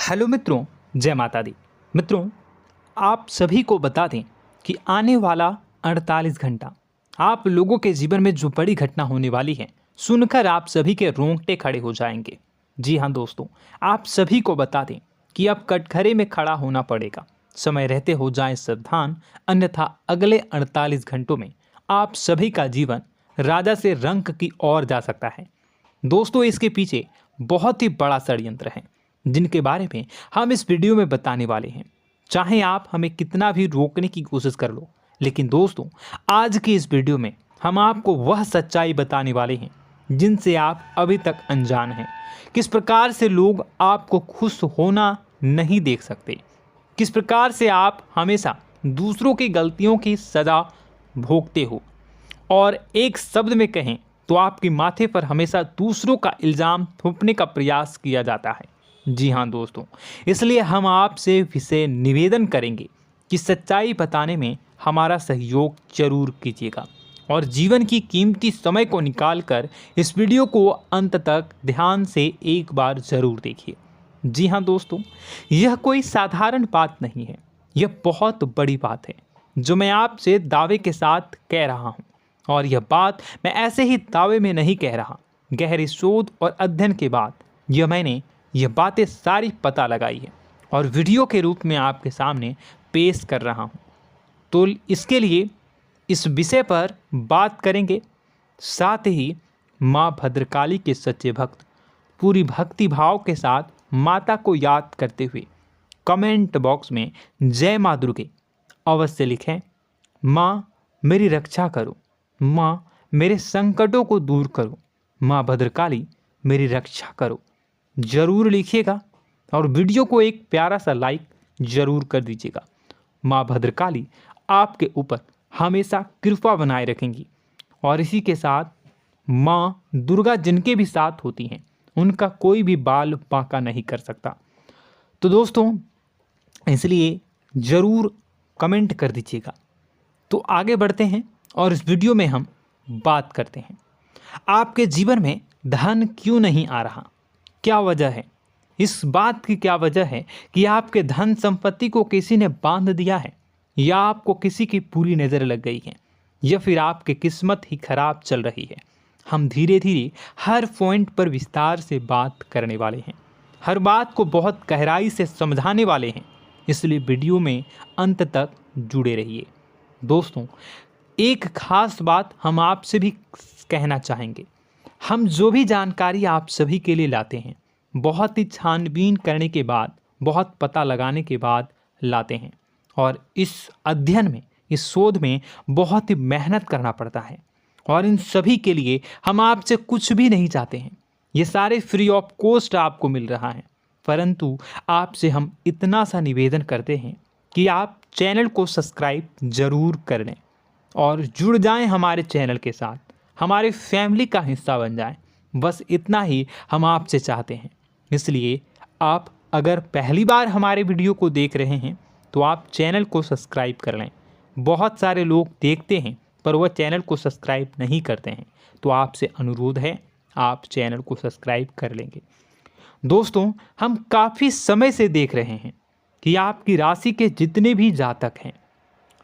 Hello मित्रों, जय माता दी। मित्रों, आप सभी को बता दें कि आने वाला 48 घंटा आप लोगों के जीवन में जो बड़ी घटना होने वाली है, सुनकर आप सभी के रोंगटे खड़े हो जाएंगे। जी हाँ दोस्तों, आप सभी को बता दें कि अब कटघरे में खड़ा होना पड़ेगा। समय रहते हो जाएं सावधान, अन्यथा अगले 48 घंटों में आप सभी का जीवन राजा से रंक की ओर जा सकता है। दोस्तों, इसके पीछे बहुत ही बड़ा षड्यंत्र है जिनके बारे में हम इस वीडियो में बताने वाले हैं। चाहे आप हमें कितना भी रोकने की कोशिश कर लो, लेकिन दोस्तों आज की इस वीडियो में हम आपको वह सच्चाई बताने वाले हैं जिनसे आप अभी तक अनजान हैं। किस प्रकार से लोग आपको खुश होना नहीं देख सकते, किस प्रकार से आप हमेशा दूसरों की गलतियों की सज़ा भोगते हो, और एक शब्द में कहें तो आपके माथे पर हमेशा दूसरों का इल्ज़ाम थोपने का प्रयास किया जाता है। जी हाँ दोस्तों, इसलिए हम आपसे विशेष निवेदन करेंगे कि सच्चाई बताने में हमारा सहयोग जरूर कीजिएगा और जीवन की कीमती समय को निकालकर इस वीडियो को अंत तक ध्यान से एक बार ज़रूर देखिए। जी हाँ दोस्तों, यह कोई साधारण बात नहीं है, यह बहुत बड़ी बात है जो मैं आपसे दावे के साथ कह रहा हूँ। और यह बात मैं ऐसे ही दावे में नहीं कह रहा, गहरी शोध और अध्ययन के बाद मैंने यह बातें सारी पता लगाई है और वीडियो के रूप में आपके सामने पेश कर रहा हूँ। तो इसके लिए इस विषय पर बात करेंगे। साथ ही माँ भद्रकाली के सच्चे भक्त पूरी भक्ति भाव के साथ माता को याद करते हुए कमेंट बॉक्स में जय माँ दुर्गे अवश्य लिखें। माँ मेरी रक्षा करो, माँ मेरे संकटों को दूर करो, माँ भद्रकाली मेरी रक्षा करो, ज़रूर लिखिएगा और वीडियो को एक प्यारा सा लाइक ज़रूर कर दीजिएगा। माँ भद्रकाली आपके ऊपर हमेशा कृपा बनाए रखेंगी और इसी के साथ माँ दुर्गा जिनके भी साथ होती हैं उनका कोई भी बाल बांका नहीं कर सकता। तो दोस्तों, इसलिए ज़रूर कमेंट कर दीजिएगा। तो आगे बढ़ते हैं और इस वीडियो में हम बात करते हैं, आपके जीवन में धन क्यों नहीं आ रहा, क्या वजह है। इस बात की क्या वजह है कि आपके धन संपत्ति को किसी ने बांध दिया है, या आपको किसी की पूरी नज़र लग गई है, या फिर आपकी किस्मत ही खराब चल रही है। हम धीरे धीरे हर पॉइंट पर विस्तार से बात करने वाले हैं, हर बात को बहुत गहराई से समझाने वाले हैं, इसलिए वीडियो में अंत तक जुड़े रहिए। दोस्तों, एक खास बात हम आपसे भी कहना चाहेंगे, हम जो भी जानकारी आप सभी के लिए लाते हैं बहुत ही छानबीन करने के बाद, बहुत पता लगाने के बाद लाते हैं, और इस अध्ययन में, इस शोध में बहुत ही मेहनत करना पड़ता है। और इन सभी के लिए हम आपसे कुछ भी नहीं चाहते हैं, ये सारे फ्री ऑफ कॉस्ट आपको मिल रहा है। परंतु आपसे हम इतना सा निवेदन करते हैं कि आप चैनल को सब्सक्राइब ज़रूर कर लें और जुड़ जाएं हमारे चैनल के साथ, हमारे फैमिली का हिस्सा बन जाएं। बस इतना ही हम आपसे चाहते हैं। इसलिए आप अगर पहली बार हमारे वीडियो को देख रहे हैं तो आप चैनल को सब्सक्राइब कर लें। बहुत सारे लोग देखते हैं पर वह चैनल को सब्सक्राइब नहीं करते हैं, तो आपसे अनुरोध है आप चैनल को सब्सक्राइब कर लेंगे। दोस्तों, हम काफ़ी समय से देख रहे हैं कि आपकी राशि के जितने भी जातक हैं,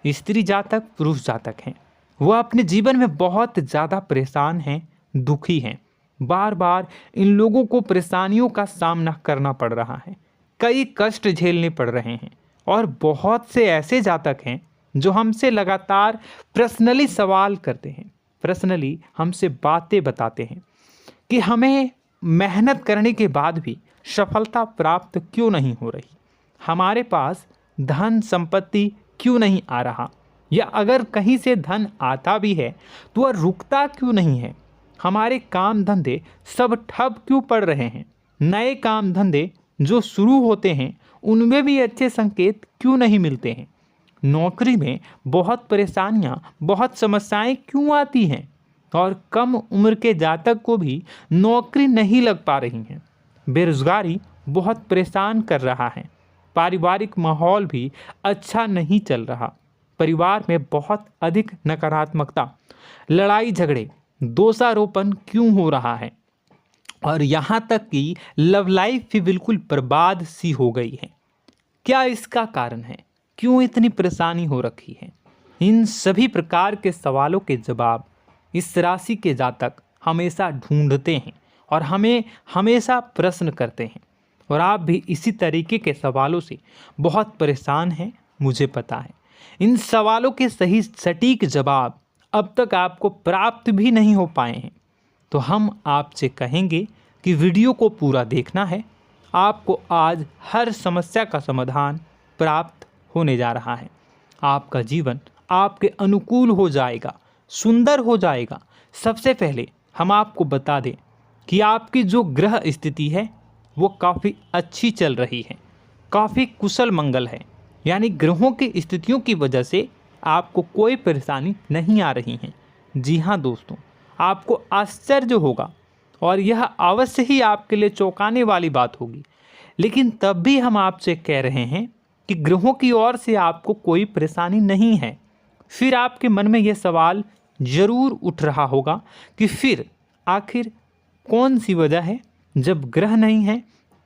स्त्री जातक पुरुष जातक हैं, वह अपने जीवन में बहुत ज़्यादा परेशान हैं, दुखी हैं। बार बार इन लोगों को परेशानियों का सामना करना पड़ रहा है, कई कष्ट झेलने पड़ रहे हैं। और बहुत से ऐसे जातक हैं जो हमसे लगातार पर्सनली सवाल करते हैं, पर्सनली हमसे बातें बताते हैं कि हमें मेहनत करने के बाद भी सफलता प्राप्त क्यों नहीं हो रही, हमारे पास धन संपत्ति क्यों नहीं आ रहा, या अगर कहीं से धन आता भी है तो वह रुकता क्यों नहीं है, हमारे काम धंधे सब ठप क्यों पड़ रहे हैं, नए काम धंधे जो शुरू होते हैं उनमें भी अच्छे संकेत क्यों नहीं मिलते हैं, नौकरी में बहुत परेशानियां, बहुत समस्याएं क्यों आती हैं, और कम उम्र के जातक को भी नौकरी नहीं लग पा रही हैं, बेरोजगारी बहुत परेशान कर रहा है, पारिवारिक माहौल भी अच्छा नहीं चल रहा, परिवार में बहुत अधिक नकारात्मकता, लड़ाई झगड़े, दोषारोपण क्यों हो रहा है, और यहाँ तक कि लव लाइफ भी बिल्कुल बर्बाद सी हो गई है। क्या इसका कारण है? क्यों इतनी परेशानी हो रखी है? इन सभी प्रकार के सवालों के जवाब इस राशि के जातक हमेशा ढूंढते हैं और हमें हमेशा प्रश्न करते हैं। और आप भी इसी तरीके के सवालों से बहुत परेशान हैं, मुझे पता है। इन सवालों के सही सटीक जवाब अब तक आपको प्राप्त भी नहीं हो पाए हैं। तो हम आपसे कहेंगे कि वीडियो को पूरा देखना है। आपको आज हर समस्या का समाधान प्राप्त होने जा रहा है। आपका जीवन आपके अनुकूल हो जाएगा, सुंदर हो जाएगा। सबसे पहले हम आपको बता दें कि आपकी जो ग्रह स्थिति है वो काफ़ी अच्छी चल रही है, काफ़ी कुशल मंगल है। यानी ग्रहों की स्थितियों की वजह से आपको कोई परेशानी नहीं आ रही है। जी हाँ दोस्तों, आपको आश्चर्य होगा और यह अवश्य ही आपके लिए चौंकाने वाली बात होगी। लेकिन तब भी हम आपसे कह रहे हैं कि ग्रहों की ओर से आपको कोई परेशानी नहीं है। फिर आपके मन में यह सवाल जरूर उठ रहा होगा कि फिर आखिर कौन सी वजह है? जब ग्रह नहीं है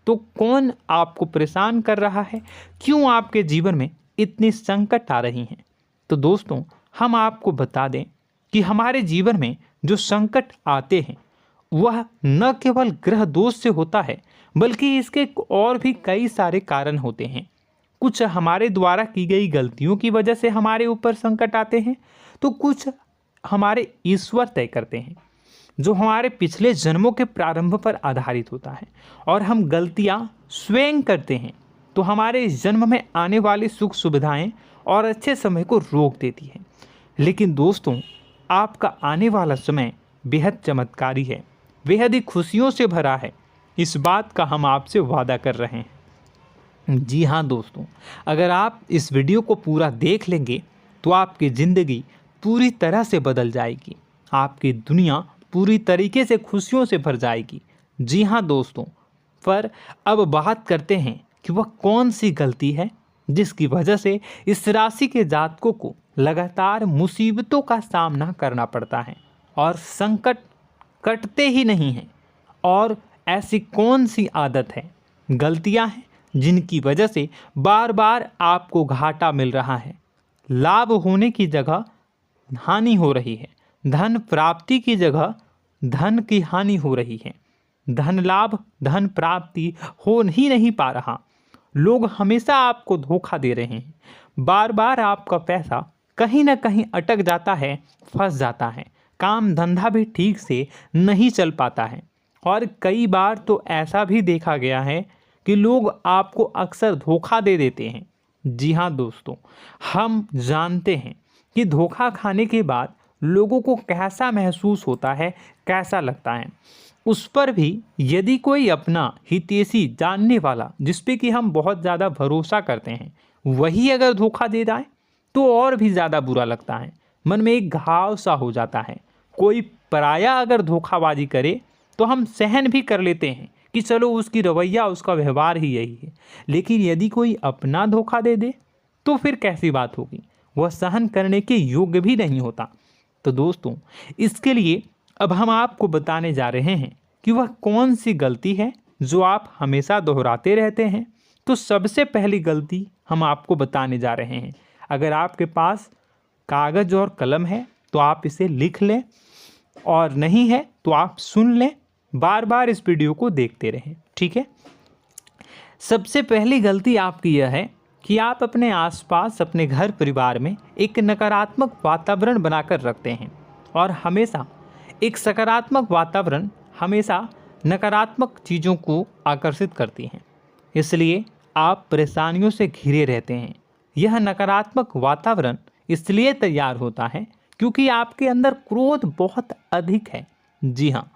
तो कौन आपको परेशान कर रहा है? क्यों आपके जीवन में इतनी संकट आ रही हैं? तो दोस्तों, हम आपको बता दें कि हमारे जीवन में जो संकट आते हैं वह न केवल ग्रह दोष से होता है, बल्कि इसके और भी कई सारे कारण होते हैं। कुछ हमारे द्वारा की गई गलतियों की वजह से हमारे ऊपर संकट आते हैं, तो कुछ हमारे ईश्वर तय करते हैं, जो हमारे पिछले जन्मों के प्रारंभ पर आधारित होता है। और हम गलतियां स्वयं करते हैं तो हमारे इस जन्म में आने वाली सुख सुविधाएं और अच्छे समय को रोक देती है। लेकिन दोस्तों, आपका आने वाला समय बेहद चमत्कारी है, बेहद ही खुशियों से भरा है। इस बात का हम आपसे वादा कर रहे हैं। जी हाँ दोस्तों, अगर आप इस वीडियो को पूरा देख लेंगे तो आपकी ज़िंदगी पूरी तरह से बदल जाएगी, आपकी दुनिया पूरी तरीके से खुशियों से भर जाएगी। जी हाँ दोस्तों, पर अब बात करते हैं कि वह कौन सी गलती है जिसकी वजह से इस राशि के जातकों को लगातार मुसीबतों का सामना करना पड़ता है और संकट कटते ही नहीं हैं। और ऐसी कौन सी आदत है, गलतियां हैं जिनकी वजह से बार बार आपको घाटा मिल रहा है, लाभ होने की जगह हानि हो रही है, धन प्राप्ति की जगह धन की हानि हो रही है, धन लाभ धन प्राप्ति हो ही नहीं पा रहा, लोग हमेशा आपको धोखा दे रहे हैं, बार बार आपका पैसा कहीं ना कहीं अटक जाता है, फंस जाता है, काम धंधा भी ठीक से नहीं चल पाता है। और कई बार तो ऐसा भी देखा गया है कि लोग आपको अक्सर धोखा दे देते हैं। जी हाँ दोस्तों, हम जानते हैं कि धोखा खाने के बाद लोगों को कैसा महसूस होता है, कैसा लगता है। उस पर भी यदि कोई अपना हितैषी जानने वाला, जिस पे कि हम बहुत ज़्यादा भरोसा करते हैं, वही अगर धोखा दे जाए तो और भी ज़्यादा बुरा लगता है, मन में एक घाव सा हो जाता है। कोई पराया अगर धोखाबाजी करे तो हम सहन भी कर लेते हैं कि चलो उसकी रवैया, उसका व्यवहार ही यही है। लेकिन यदि कोई अपना धोखा दे दे तो फिर कैसी बात होगी, वह सहन करने के योग्य भी नहीं होता। तो दोस्तों, इसके लिए अब हम आपको बताने जा रहे हैं कि वह कौन सी गलती है जो आप हमेशा दोहराते रहते हैं। तो सबसे पहली गलती हम आपको बताने जा रहे हैं। अगर आपके पास कागज़ और कलम है तो आप इसे लिख लें, और नहीं है तो आप सुन लें, बार बार इस वीडियो को देखते रहें, ठीक है। सबसे पहली गलती आपकी यह है कि आप अपने आसपास, अपने घर परिवार में एक नकारात्मक वातावरण बनाकर रखते हैं। और हमेशा एक सकारात्मक वातावरण हमेशा नकारात्मक चीज़ों को आकर्षित करती हैं, इसलिए आप परेशानियों से घिरे रहते हैं। यह नकारात्मक वातावरण इसलिए तैयार होता है क्योंकि आपके अंदर क्रोध बहुत अधिक है। जी हाँ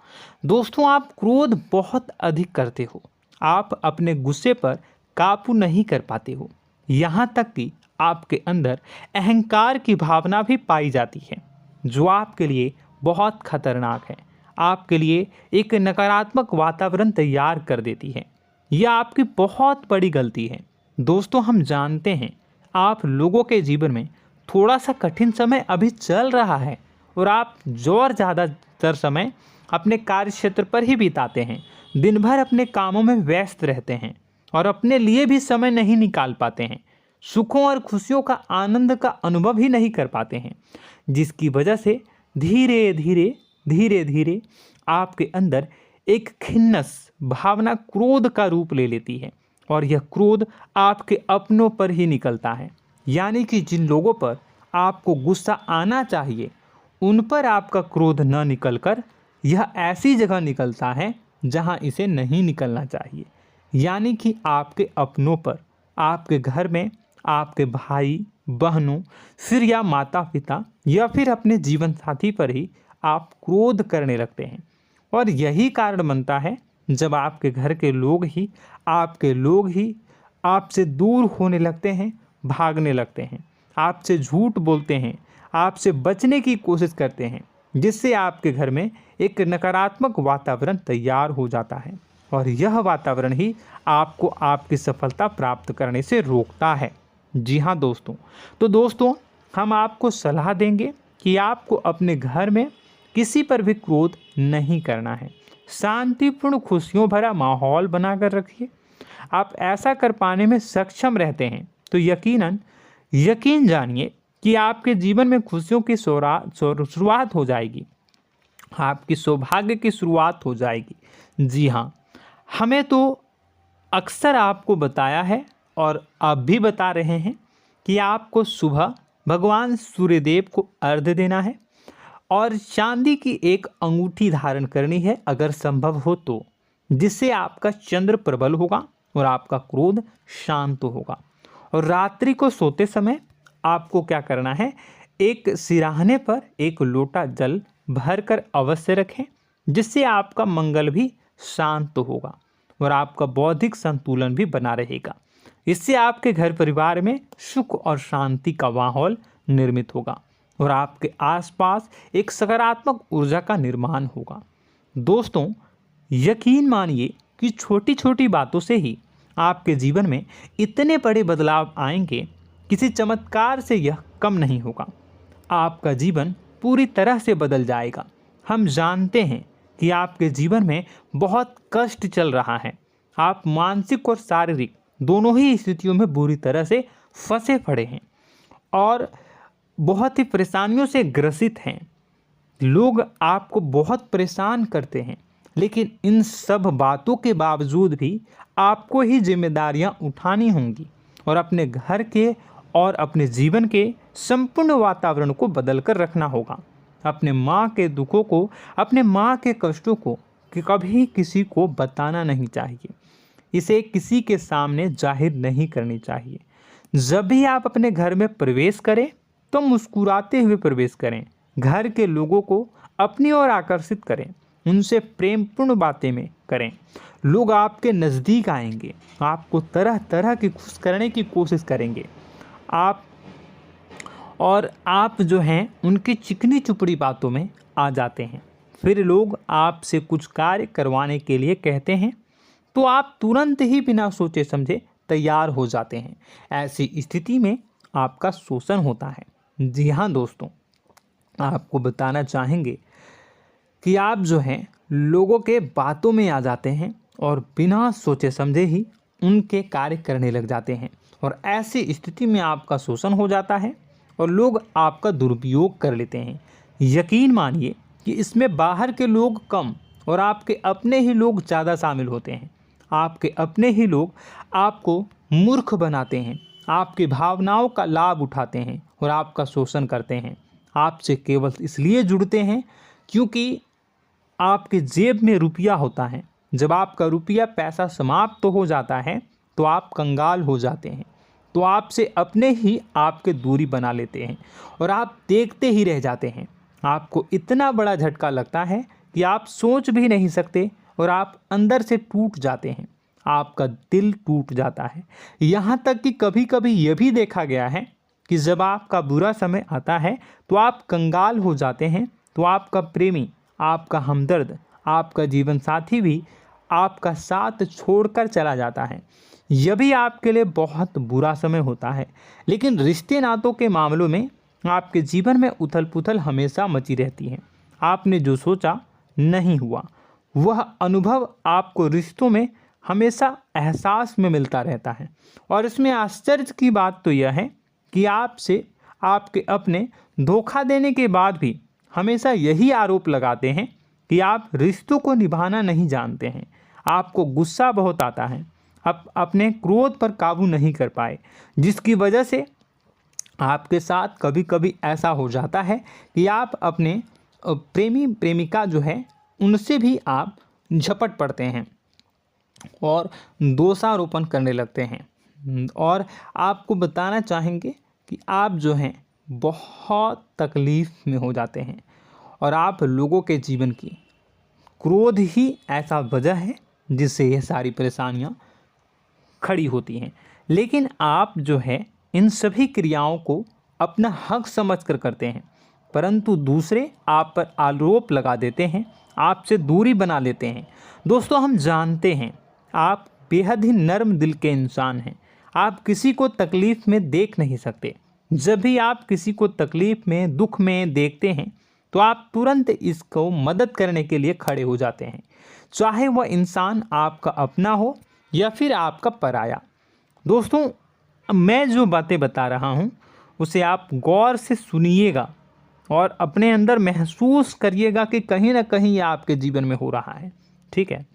दोस्तों, आप क्रोध बहुत अधिक करते हो, आप अपने गुस्से पर काबू नहीं कर पाते हो, यहाँ तक कि आपके अंदर अहंकार की भावना भी पाई जाती है, जो आपके लिए बहुत खतरनाक है, आपके लिए एक नकारात्मक वातावरण तैयार कर देती है। यह आपकी बहुत बड़ी गलती है। दोस्तों, हम जानते हैं आप लोगों के जीवन में थोड़ा सा कठिन समय अभी चल रहा है और आप और ज़्यादा अधिकतर समय अपने कार्य क्षेत्र पर ही बिताते हैं, दिन भर अपने कामों में व्यस्त रहते हैं और अपने लिए भी समय नहीं निकाल पाते हैं, सुखों और खुशियों का आनंद का अनुभव ही नहीं कर पाते हैं, जिसकी वजह से धीरे धीरे आपके अंदर एक खिन्नस भावना क्रोध का रूप ले लेती है और यह क्रोध आपके अपनों पर ही निकलता है। यानी कि जिन लोगों पर आपको गुस्सा आना चाहिए उन पर आपका क्रोध न निकलकर यह ऐसी जगह निकलता है जहां इसे नहीं निकलना चाहिए। यानी कि आपके अपनों पर, आपके घर में आपके भाई बहनों, फिर या माता पिता या फिर अपने जीवन साथी पर ही आप क्रोध करने लगते हैं। और यही कारण बनता है जब आपके घर के लोग ही आपसे दूर होने लगते हैं, भागने लगते हैं, आपसे झूठ बोलते हैं, आपसे बचने की कोशिश करते हैं, जिससे आपके घर में एक नकारात्मक वातावरण तैयार हो जाता है और यह वातावरण ही आपको आपकी सफलता प्राप्त करने से रोकता है। जी हाँ दोस्तों, तो दोस्तों हम आपको सलाह देंगे कि आपको अपने घर में किसी पर भी क्रोध नहीं करना है। शांतिपूर्ण खुशियों भरा माहौल बनाकर रखिए। आप ऐसा कर पाने में सक्षम रहते हैं तो यकीन जानिए कि आपके जीवन में खुशियों की शुरुआत हो जाएगी, आपकी सौभाग्य की शुरुआत हो जाएगी। जी हाँ, हमें तो अक्सर आपको बताया है और अब भी बता रहे हैं कि आपको सुबह भगवान सूर्यदेव को अर्घ्य देना है और चांदी की एक अंगूठी धारण करनी है अगर संभव हो तो, जिससे आपका चंद्र प्रबल होगा और आपका क्रोध शांत होगा। और रात्रि को सोते समय आपको क्या करना है, एक सिराहने पर एक लोटा जल भरकर अवश्य रखें, जिससे आपका मंगल भी शांत होगा और आपका बौद्धिक संतुलन भी बना रहेगा। इससे आपके घर परिवार में सुख और शांति का माहौल निर्मित होगा और आपके आसपास एक सकारात्मक ऊर्जा का निर्माण होगा। दोस्तों यकीन मानिए कि छोटी छोटी बातों से ही आपके जीवन में इतने बड़े बदलाव आएंगे, किसी चमत्कार से यह कम नहीं होगा। आपका जीवन पूरी तरह से बदल जाएगा। हम जानते हैं कि आपके जीवन में बहुत कष्ट चल रहा है, आप मानसिक और शारीरिक दोनों ही स्थितियों में बुरी तरह से फंसे पड़े हैं और बहुत ही परेशानियों से ग्रसित हैं। लोग आपको बहुत परेशान करते हैं, लेकिन इन सब बातों के बावजूद भी आपको ही जिम्मेदारियां उठानी होंगी और अपने घर के और अपने जीवन के संपूर्ण वातावरण को बदल कर रखना होगा। अपने माँ के दुखों को, अपने माँ के कष्टों को कभी किसी को बताना नहीं चाहिए, इसे किसी के सामने जाहिर नहीं करनी चाहिए। जब भी आप अपने घर में प्रवेश करें तो मुस्कुराते हुए प्रवेश करें, घर के लोगों को अपनी ओर आकर्षित करें, उनसे प्रेमपूर्ण बातें में करें। लोग आपके नज़दीक आएंगे, आपको तरह तरह की खुश करने की कोशिश करेंगे। आप जो हैं उनकी चिकनी चुपड़ी बातों में आ जाते हैं। फिर लोग आपसे कुछ कार्य करवाने के लिए कहते हैं तो आप तुरंत ही बिना सोचे समझे तैयार हो जाते हैं। ऐसी स्थिति में आपका शोषण होता है। जी हाँ दोस्तों, आपको बताना चाहेंगे कि आप जो हैं लोगों के बातों में आ जाते हैं और बिना सोचे समझे ही उनके कार्य करने लग जाते हैं और ऐसी स्थिति में आपका शोषण हो जाता है और लोग आपका दुरुपयोग कर लेते हैं। यकीन मानिए कि इसमें बाहर के लोग कम और आपके अपने ही लोग ज़्यादा शामिल होते हैं। आपके अपने ही लोग आपको मूर्ख बनाते हैं, आपकी भावनाओं का लाभ उठाते हैं और आपका शोषण करते हैं। आपसे केवल इसलिए जुड़ते हैं क्योंकि आपके जेब में रुपया होता है। जब आपका रुपया पैसा समाप्त हो जाता है तो आप कंगाल हो जाते हैं, तो आपसे अपने ही आपके दूरी बना लेते हैं और आप देखते ही रह जाते हैं। आपको इतना बड़ा झटका लगता है कि आप सोच भी नहीं सकते और आप अंदर से टूट जाते हैं, आपका दिल टूट जाता है। यहाँ तक कि कभी कभी यह भी देखा गया है कि जब आपका बुरा समय आता है तो आप कंगाल हो जाते हैं, तो आपका प्रेमी, आपका हमदर्द, आपका जीवन साथी भी आपका साथ छोड़कर चला जाता है। यह भी आपके लिए बहुत बुरा समय होता है। लेकिन रिश्ते नातों के मामलों में आपके जीवन में उथल पुथल हमेशा मची रहती है। आपने जो सोचा नहीं हुआ। वह अनुभव आपको रिश्तों में हमेशा एहसास में मिलता रहता है। और इसमें आश्चर्य की बात तो यह है कि आपसे आपके अपने धोखा देने के बाद भी हमेशा यही आरोप लगाते हैं कि आप रिश्तों को निभाना नहीं जानते हैं। आपको गुस्सा बहुत आता है, अपने क्रोध पर काबू नहीं कर पाए, जिसकी वजह से आपके साथ कभी कभी ऐसा हो जाता है कि आप अपने प्रेमी प्रेमिका जो है उनसे भी आप झपट पड़ते हैं और दोषारोपण करने लगते हैं। और आपको बताना चाहेंगे कि आप जो हैं बहुत तकलीफ़ में हो जाते हैं और आप लोगों के जीवन की क्रोध ही ऐसा वजह है जिससे ये सारी परेशानियां खड़ी होती हैं। लेकिन आप जो है इन सभी क्रियाओं को अपना हक समझकर करते हैं, परंतु दूसरे आप पर आरोप लगा देते हैं, आपसे दूरी बना लेते हैं। दोस्तों, हम जानते हैं आप बेहद ही नर्म दिल के इंसान हैं। आप किसी को तकलीफ़ में देख नहीं सकते। जब भी आप किसी को तकलीफ़ में, दुख में देखते हैं तो आप तुरंत इसको मदद करने के लिए खड़े हो जाते हैं, चाहे वह इंसान आपका अपना हो या फिर आपका पराया। दोस्तों, मैं जो बातें बता रहा हूँ उसे आप गौर से सुनिएगा और अपने अंदर महसूस करिएगा कि कहीं ना कहीं ये आपके जीवन में हो रहा है। ठीक है,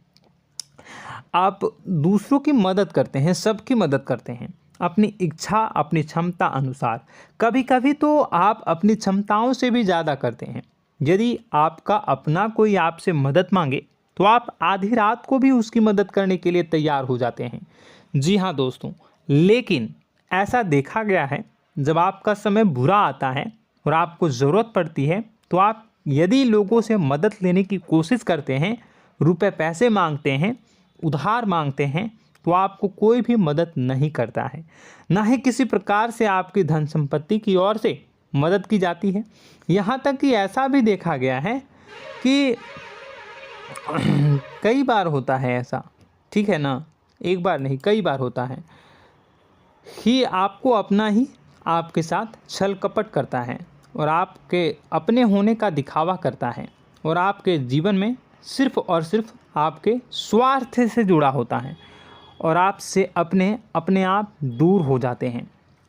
आप दूसरों की मदद करते हैं, सबकी मदद करते हैं अपनी इच्छा, अपनी क्षमता अनुसार। कभी कभी तो आप अपनी क्षमताओं से भी ज़्यादा करते हैं। यदि आपका अपना कोई आपसे मदद मांगे तो आप आधी रात को भी उसकी मदद करने के लिए तैयार हो जाते हैं। जी हाँ दोस्तों, लेकिन ऐसा देखा गया है जब आपका समय बुरा आता है और आपको ज़रूरत पड़ती है तो आप यदि लोगों से मदद लेने की कोशिश करते हैं, रुपए पैसे मांगते हैं, उधार मांगते हैं, तो आपको कोई भी मदद नहीं करता है। ना ही किसी प्रकार से आपकी धन संपत्ति की ओर से मदद की जाती है। यहाँ तक कि ऐसा भी देखा गया है कि कई बार होता है ऐसा, ठीक है ना, एक बार नहीं कई बार होता है कि आपको अपना ही आपके साथ छल कपट करता है और आपके अपने होने का दिखावा करता है और आपके जीवन में सिर्फ और सिर्फ आपके स्वार्थ से जुड़ा होता है और आपसे अपने आप दूर हो जाते हैं।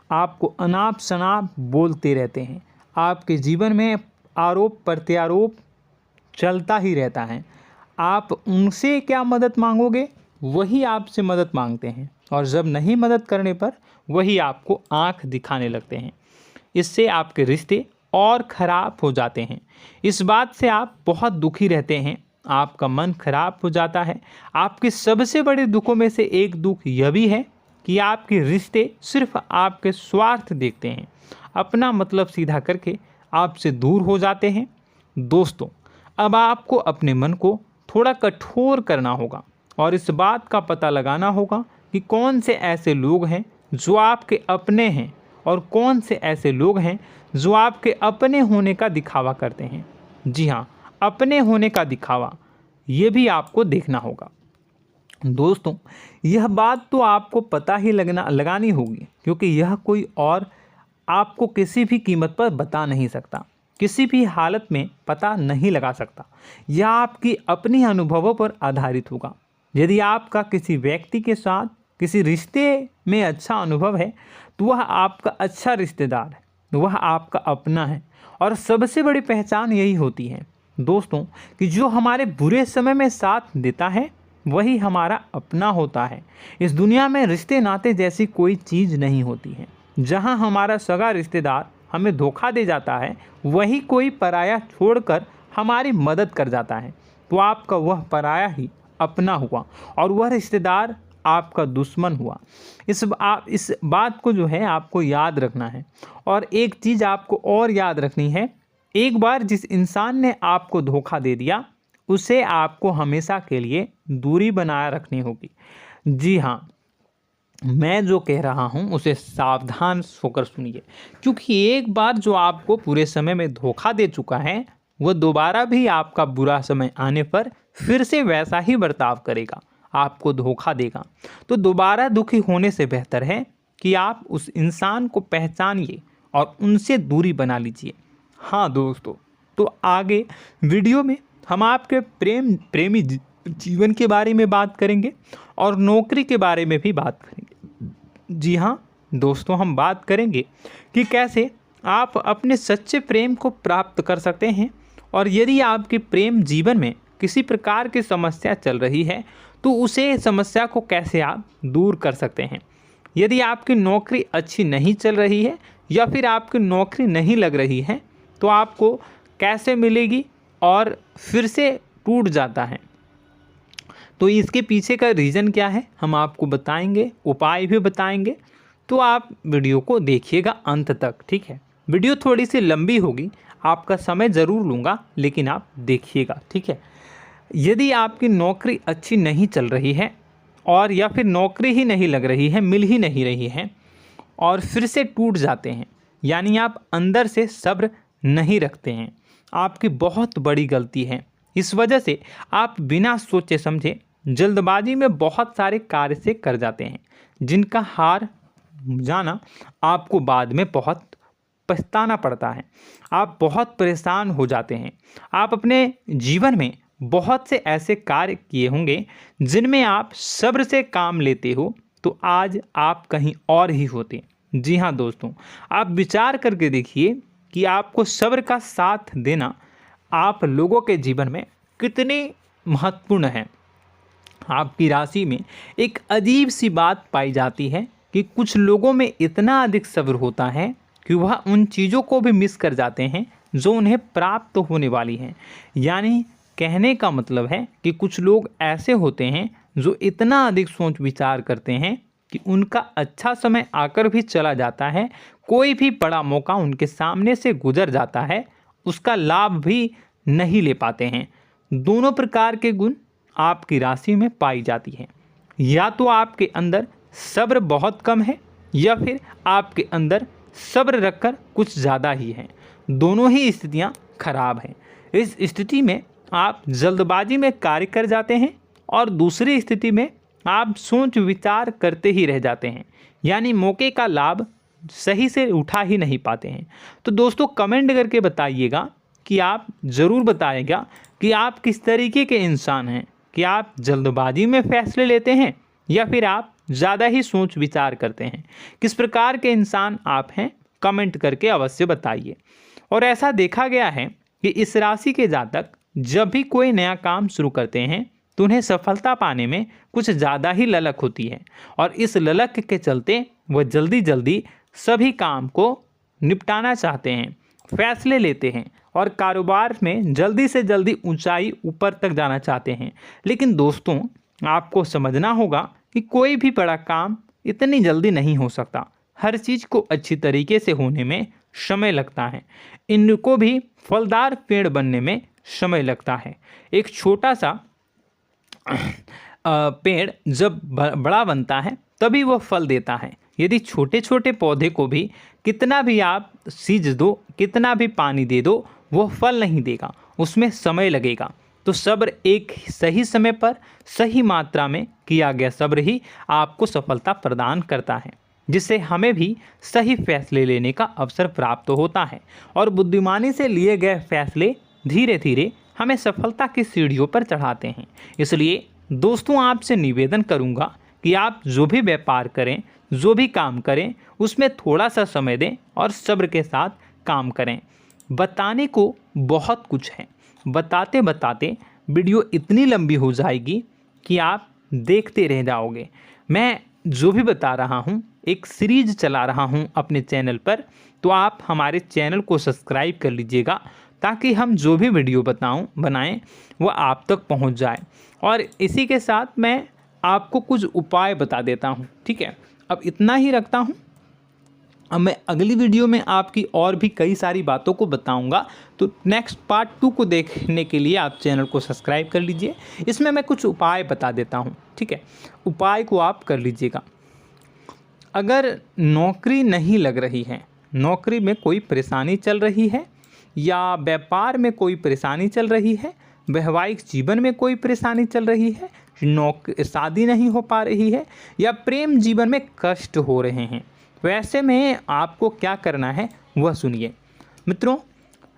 आपको अनाप शनाप बोलते रहते हैं। आपके जीवन में आरोप प्रत्यारोप चलता ही रहता है। आप उनसे क्या मदद मांगोगे, वही आपसे मदद मांगते हैं और जब नहीं मदद करने पर वही आपको आंख दिखाने लगते हैं। इससे आपके रिश्ते और ख़राब हो जाते हैं। इस बात से आप बहुत दुखी रहते हैं, आपका मन खराब हो जाता है। आपके सबसे बड़े दुखों में से एक दुख यह भी है कि आपके रिश्ते सिर्फ आपके स्वार्थ देखते हैं, अपना मतलब सीधा करके आपसे दूर हो जाते हैं। दोस्तों, अब आपको अपने मन को थोड़ा कठोर करना होगा और इस बात का पता लगाना होगा कि कौन से ऐसे लोग हैं जो आपके अपने हैं और कौन से ऐसे लोग हैं जो आपके अपने होने का दिखावा करते हैं। जी हाँ, अपने होने का दिखावा, ये भी आपको देखना होगा। दोस्तों, यह बात तो आपको पता ही लगानी होगी, क्योंकि यह कोई और आपको किसी भी कीमत पर बता नहीं सकता, किसी भी हालत में पता नहीं लगा सकता। यह आपकी अपनी अनुभवों पर आधारित होगा। यदि आपका किसी व्यक्ति के साथ किसी रिश्ते में अच्छा अनुभव है तो वह आपका अच्छा रिश्तेदार है, वह आपका अपना है। और सबसे बड़ी पहचान यही होती है दोस्तों कि जो हमारे बुरे समय में साथ देता है वही हमारा अपना होता है। इस दुनिया में रिश्ते नाते जैसी कोई चीज़ नहीं होती है। जहां हमारा सगा रिश्तेदार हमें धोखा दे जाता है, वही कोई पराया छोड़कर हमारी मदद कर जाता है, तो आपका वह पराया ही अपना हुआ और वह रिश्तेदार आपका दुश्मन हुआ। इस बात को जो है आपको याद रखना है। और एक चीज़ आपको और याद रखनी है, एक बार जिस इंसान ने आपको धोखा दे दिया उसे आपको हमेशा के लिए दूरी बनाए रखनी होगी। जी हाँ, मैं जो कह रहा हूँ उसे सावधान होकर सुनिए, क्योंकि एक बार जो आपको पूरे समय में धोखा दे चुका है वह दोबारा भी आपका बुरा समय आने पर फिर से वैसा ही बर्ताव करेगा, आपको धोखा देगा। तो दोबारा दुखी होने से बेहतर है कि आप उस इंसान को पहचानिए और उनसे दूरी बना लीजिए। हाँ दोस्तों, तो आगे वीडियो में हम आपके प्रेमी जीवन के बारे में बात करेंगे और नौकरी के बारे में भी बात करेंगे। जी हाँ दोस्तों, हम बात करेंगे कि कैसे आप अपने सच्चे प्रेम को प्राप्त कर सकते हैं, और यदि आपके प्रेम जीवन में किसी प्रकार की समस्या चल रही है तो उसे समस्या को कैसे आप दूर कर सकते हैं। यदि आपकी नौकरी अच्छी नहीं चल रही है या फिर आपकी नौकरी नहीं लग रही है तो आपको कैसे मिलेगी और फिर से टूट जाता है, तो इसके पीछे का रीज़न क्या है हम आपको बताएंगे, उपाय भी बताएंगे। तो आप वीडियो को देखिएगा अंत तक, ठीक है। वीडियो थोड़ी सी लंबी होगी, आपका समय ज़रूर लूँगा, लेकिन आप देखिएगा, ठीक है। यदि आपकी नौकरी अच्छी नहीं चल रही है और या फिर नौकरी ही नहीं लग रही है, मिल ही नहीं रही है और फिर से टूट जाते हैं, यानी आप अंदर से सब्र नहीं रखते हैं, आपकी बहुत बड़ी गलती है। इस वजह से आप बिना सोचे समझे जल्दबाजी में बहुत सारे कार्य से कर जाते हैं, जिनका हार जाना आपको बाद में बहुत पछताना पड़ता है। आप बहुत परेशान हो जाते हैं। आप अपने जीवन में बहुत से ऐसे कार्य किए होंगे जिनमें आप सब्र से काम लेते हो, तो आज आप कहीं और ही होते। जी हाँ दोस्तों, आप विचार करके देखिए कि आपको सब्र का साथ देना आप लोगों के जीवन में कितनी महत्वपूर्ण है। आपकी राशि में एक अजीब सी बात पाई जाती है कि कुछ लोगों में इतना अधिक सब्र होता है कि वह उन चीज़ों को भी मिस कर जाते हैं जो उन्हें प्राप्त होने वाली हैं। यानी कहने का मतलब है कि कुछ लोग ऐसे होते हैं जो इतना अधिक सोच विचार करते हैं कि उनका अच्छा समय आकर भी चला जाता है, कोई भी बड़ा मौका उनके सामने से गुजर जाता है, उसका लाभ भी नहीं ले पाते हैं। दोनों प्रकार के गुण आपकी राशि में पाई जाती है। या तो आपके अंदर सब्र बहुत कम है या फिर आपके अंदर सब्र रखकर कुछ ज़्यादा ही है। दोनों ही स्थितियाँ खराब हैं। इस स्थिति में आप जल्दबाजी में कार्य कर जाते हैं और दूसरी स्थिति में आप सोच विचार करते ही रह जाते हैं, यानी मौके का लाभ सही से उठा ही नहीं पाते हैं। तो दोस्तों कमेंट करके बताइएगा कि आप ज़रूर बताइएगा कि आप किस तरीके के इंसान हैं, कि आप जल्दबाजी में फैसले लेते हैं या फिर आप ज़्यादा ही सोच विचार करते हैं। किस प्रकार के इंसान आप हैं, कमेंट करके अवश्य बताइए। और ऐसा देखा गया है कि इस राशि के जातक जब भी कोई नया काम शुरू करते हैं तो उन्हें सफलता पाने में कुछ ज़्यादा ही ललक होती है, और इस ललक के चलते वह जल्दी जल्दी सभी काम को निपटाना चाहते हैं, फैसले लेते हैं और कारोबार में जल्दी से जल्दी ऊंचाई ऊपर तक जाना चाहते हैं। लेकिन दोस्तों आपको समझना होगा कि कोई भी बड़ा काम इतनी जल्दी नहीं हो सकता। हर चीज़ को अच्छी तरीके से होने में समय लगता है। इनको भी फलदार पेड़ बनने में समय लगता है। एक छोटा सा पेड़ जब बड़ा बनता है तभी वह फल देता है। यदि छोटे छोटे पौधे को भी कितना भी आप सींच दो, कितना भी पानी दे दो, वो फल नहीं देगा, उसमें समय लगेगा। तो सब्र एक सही समय पर सही मात्रा में किया गया सब्र ही आपको सफलता प्रदान करता है, जिससे हमें भी सही फैसले लेने का अवसर प्राप्त होता है। और बुद्धिमानी से लिए गए फैसले धीरे धीरे हमें सफलता की सीढ़ियों पर चढ़ाते हैं। इसलिए दोस्तों आपसे निवेदन करूंगा कि आप जो भी व्यापार करें, जो भी काम करें, उसमें थोड़ा सा समय दें और सब्र के साथ काम करें। बताने को बहुत कुछ है, बताते बताते वीडियो इतनी लंबी हो जाएगी कि आप देखते रह जाओगे। मैं जो भी बता रहा हूँ एक सीरीज चला रहा हूँ अपने चैनल पर, तो आप हमारे चैनल को सब्सक्राइब कर लीजिएगा ताकि हम जो भी वीडियो बनाएं वो आप तक पहुँच जाए। और इसी के साथ मैं आपको कुछ उपाय बता देता हूँ, ठीक है। अब इतना ही रखता हूँ। अब मैं अगली वीडियो में आपकी और भी कई सारी बातों को बताऊंगा। तो नेक्स्ट पार्ट 2 को देखने के लिए आप चैनल को सब्सक्राइब कर लीजिए। इसमें मैं कुछ उपाय बता देता हूं, ठीक है। उपाय को आप कर लीजिएगा। अगर नौकरी नहीं लग रही है, नौकरी में कोई परेशानी चल रही है, या व्यापार में कोई परेशानी चल रही है, वैवाहिक जीवन में कोई परेशानी चल रही है, शादी नहीं हो पा रही है, या प्रेम जीवन में कष्ट हो रहे हैं, वैसे में आपको क्या करना है वह सुनिए। मित्रों,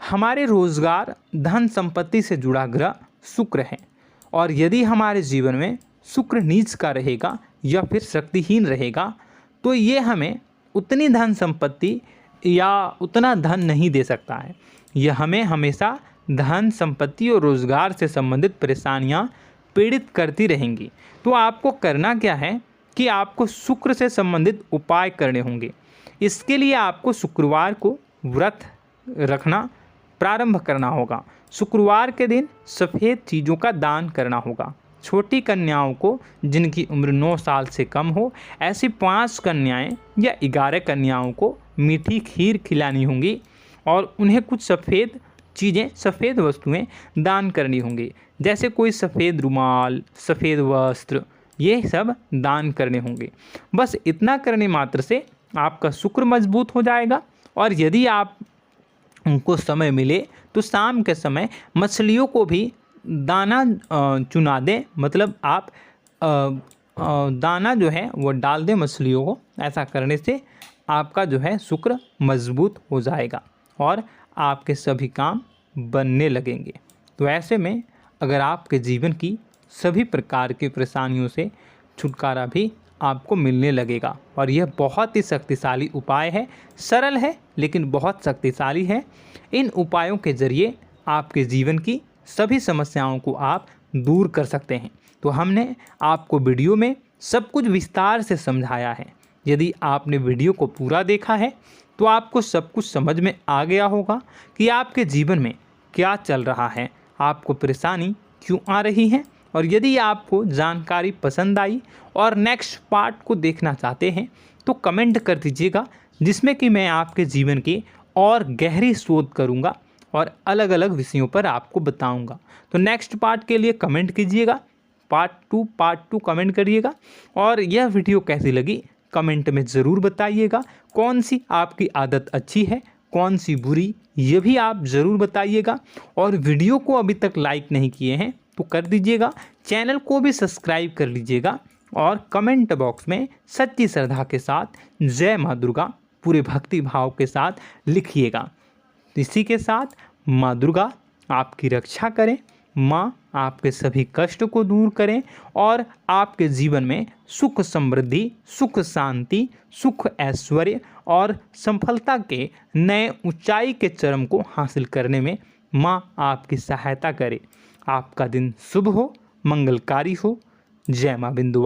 हमारे रोजगार, धन संपत्ति से जुड़ा ग्रह शुक्र है, और यदि हमारे जीवन में शुक्र नीच का रहेगा या फिर शक्तिहीन रहेगा तो ये हमें उतनी धन संपत्ति या उतना धन नहीं दे सकता है। यह हमें हमेशा धन संपत्ति और रोजगार से संबंधित परेशानियां पीड़ित करती रहेंगी। तो आपको करना क्या है कि आपको शुक्र से संबंधित उपाय करने होंगे। इसके लिए आपको शुक्रवार को व्रत रखना प्रारंभ करना होगा। शुक्रवार के दिन सफ़ेद चीज़ों का दान करना होगा। छोटी कन्याओं को जिनकी उम्र 9 साल से कम हो, ऐसी 5 कन्याएं या 11 कन्याओं को मीठी खीर खिलानी होंगी और उन्हें कुछ सफ़ेद चीज़ें, सफ़ेद वस्तुएं दान करनी होंगी, जैसे कोई सफ़ेद रुमाल, सफ़ेद वस्त्र, ये सब दान करने होंगे। बस इतना करने मात्र से आपका शुक्र मजबूत हो जाएगा। और यदि आप उनको समय मिले तो शाम के समय मछलियों को भी दाना चुना दें, मतलब आप दाना जो है वो डाल दें मछलियों को। ऐसा करने से आपका जो है शुक्र मजबूत हो जाएगा और आपके सभी काम बनने लगेंगे। तो ऐसे में अगर आपके जीवन की सभी प्रकार की परेशानियों से छुटकारा भी आपको मिलने लगेगा। और यह बहुत ही शक्तिशाली उपाय है, सरल है लेकिन बहुत शक्तिशाली है। इन उपायों के ज़रिए आपके जीवन की सभी समस्याओं को आप दूर कर सकते हैं। तो हमने आपको वीडियो में सब कुछ विस्तार से समझाया है। यदि आपने वीडियो को पूरा देखा है तो आपको सब कुछ समझ में आ गया होगा कि आपके जीवन में क्या चल रहा है, आपको परेशानी क्यों आ रही है। और यदि आपको जानकारी पसंद आई और नेक्स्ट पार्ट को देखना चाहते हैं तो कमेंट कर दीजिएगा, जिसमें कि मैं आपके जीवन की और गहरी शोध करूंगा और अलग अलग विषयों पर आपको बताऊंगा। तो नेक्स्ट पार्ट के लिए कमेंट कीजिएगा, पार्ट टू कमेंट करिएगा। और यह वीडियो कैसी लगी कमेंट में ज़रूर बताइएगा। कौन सी आपकी आदत अच्छी है, कौन सी बुरी, ये भी आप ज़रूर बताइएगा। और वीडियो को अभी तक लाइक नहीं किए हैं तो कर दीजिएगा, चैनल को भी सब्सक्राइब कर लीजिएगा और कमेंट बॉक्स में सच्ची श्रद्धा के साथ जय माँ दुर्गा पूरे भक्ति भाव के साथ लिखिएगा। इसी के साथ माँ दुर्गा आपकी रक्षा करें, माँ आपके सभी कष्ट को दूर करें और आपके जीवन में सुख समृद्धि, सुख शांति, सुख ऐश्वर्य और सफलता के नए ऊंचाई के चरम को हासिल करने में माँ आपकी सहायता करे। आपका दिन शुभ हो, मंगलकारी हो। जय माँ बिंदु।